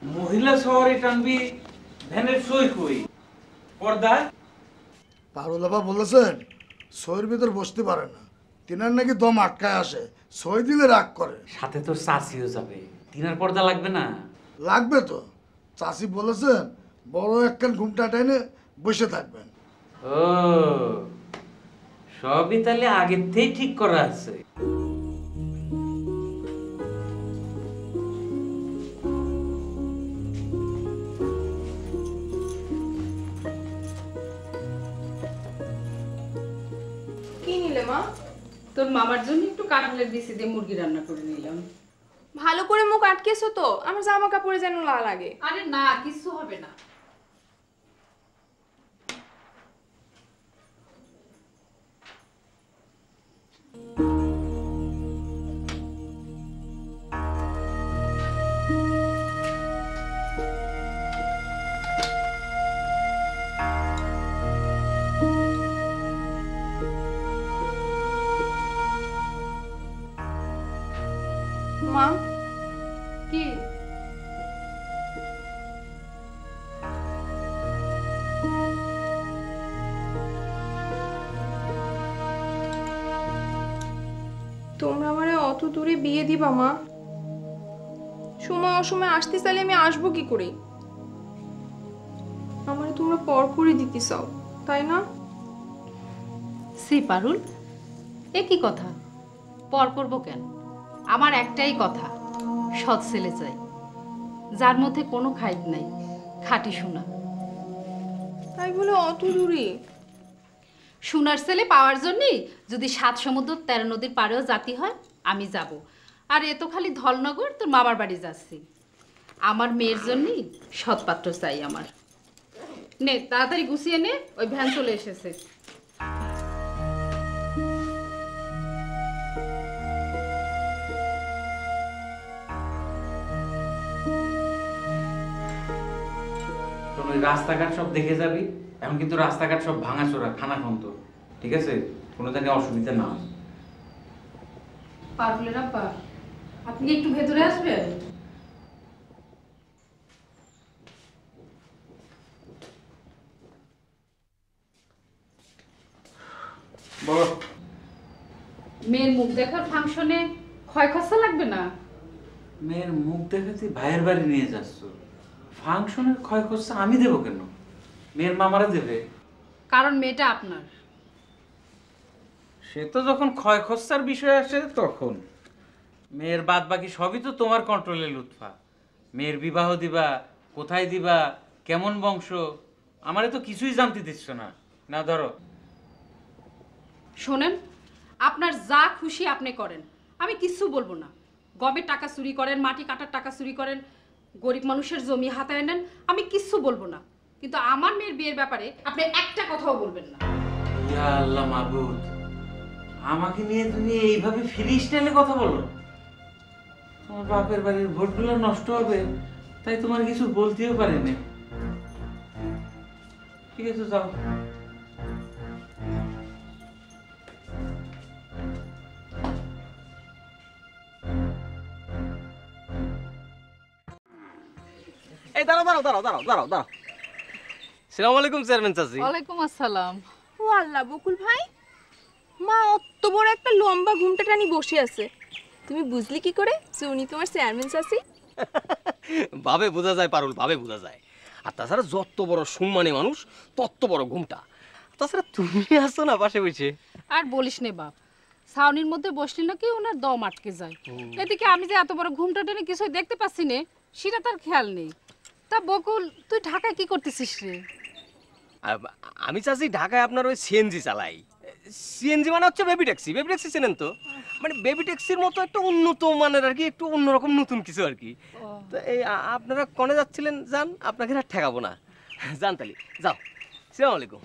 মহিলা শহরে টানবি ভ্যানের সই কই পর্দা? পারুল বাবা বলেছেন সইয়ের ভিতর বসতে পারে না, তিনার নাকি দম আটকায় আসে, সই দিলে রাগ করে। সাথে তোর চাচিও যাবে, তিনার পর্দা লাগবে না? লাগবে তো, চাষি বলেছেন বড় একখান ঘুমটা টেনে বসে থাকবেন। ও, সবই তাহলে আগের থেকেই ঠিক করা আছে। কি নিলে মা? তোর মামার জন্য একটু কাঁঠালের বিচি দিয়ে মুরগি রান্না করে নিলাম। ভালো করে মুখ আটকেছো তো, আমার জামা কাপড়ে যেন লাল লাগে। আরে না, কিছু হবে না। মা, কি? তোমরা আমারে অত দূরে বিয়ে দিবা মা? সময় অসময় আসতে চাইলে আমি আসবো কি করে? আমারে তোমরা পর করে দিতে চাও, তাই না? সি পারুল, এ কি কথা? পর করব কেন? আমার একটাই কথা, সৎ ছেলে চাই, যার মধ্যে কোনো খাইত নাই, খাঁটি সোনা। তাই বলে অত দূরে? সোনার ছেলে পাওয়ার জন্যই যদি 7 সমুদ্র 13 নদীর পাড়েও জাতি হয়, আমি যাব। আর এ তো খালি ধলনগর তোর মামার বাড়ি যাচ্ছি। আমার মেয়ের জন্যই সৎপাত্র চাই আমার। নে তাড়াতাড়ি গুছিয়ে নে, ওই ভ্যান চলে এসেছে। তোর ওই রাস্তাঘাট সব দেখে যাবি, এখন কিন্তু রাস্তাঘাট সব ভাঙাচোরা, খানাখন্দ, ঠিক আছে? কোনো জায়গায় অসুবিধা না হয়। পারুলের আব্বা, আপনি একটু ভেতরে আসবেন? বলো। মেয়ের মুখ দেখার ফাংশনে ক্ষয় খরচা লাগবে না? মেয়ের মুখ দেখাতে ভাইয়ের বাড়ি নিয়ে যাচ্ছ, ফাংশনের ক্ষয় খরচা আমি দেবো কেন? মেয়ের মামারা দেবে। কারণ মেয়েটা আপনার। সে তো যখন ক্ষয় খরচার বিষয় আসে তখন। মেয়ের বাদ বাকি সবই তো তোমার কন্ট্রোলে লুৎফা। মেয়ের বিবাহ দিবা, কোথায় দিবা, কেমন বংশ, আমারে তো কিছুই জানতে দিচ্ছ না। না ধরো। শোনেন, আপনার যা খুশি আপনি করেন, আমি কিচ্ছু বলবো না। গমের টাকা চুরি করেন, মাটি কাটার টাকা চুরি করেন, গরিব মানুষের জমি হাতায় নেন, আমি কিচ্ছু বলবো না। কিন্তু আমার মেয়ের বিয়ের ব্যাপারে আপনি একটা কথাও বলবেন না। ইয়া আল্লাহ মাবুদ, আমাকে নিয়ে তুমি এইভাবে ফ্রি স্টাইলে কথা বলো? তোমার বাপের বাড়ির ভোটগুলো নষ্ট হবে, তাই তোমার কিছু বলতেও পারিনি। ঠিক আছে, যাও। এই দাঁড়াও দাঁড়াও দাঁড়াও দাঁড়াও দাঁড়াও দাঁড়াও। সালাম আলাইকুম চেয়ারম্যান চাচি। ওয়ালাইকুম আসসালাম। ও আল্লাহ, বকুল ভাই, মা অত বড় একটা লম্বা ঘুমটা টানি বসে আছে, তুমি বুঝলি কি করে যে উনি তোমার চেয়ারম্যান চাচি? ভাবে বোঝা যায় পারুল, ভাবে বোঝা যায়। আর তাছাড়া যত বড় সম্মানী মানুষ তত বড় ঘুমটা। তাছাড়া তুমি আসছো না পাশে বসে। আর বলিস নে বাপ, ছাউনির মধ্যে বসলি নাকি ওনার দম আটকে যায়। এদিকে আমি যে এত বড় ঘুমটা টেনে কিছুই দেখতে পাচ্ছি না, সেটা তার খেয়াল নেই। তা বকুল, তুই ঢাকায় কি করতেছিস রে? আমি চাচ্ছি ঢাকায় আপনার ওই সিএনজি চালাই। সিএনজি মানে হচ্ছে বেবি ট্যাক্সি। বেবি ট্যাক্সি চেনেন তো? মানে বেবি ট্যাক্সির মতো একটা উন্নত মানের আর কি, একটু অন্যরকম নতুন কিছু আর কি। তো এই আপনারা কনে যাচ্ছিলেন যান, আপনাকে আর ঠেকাবো না। যান তাহলে, যাও। আসসালামু আলাইকুম।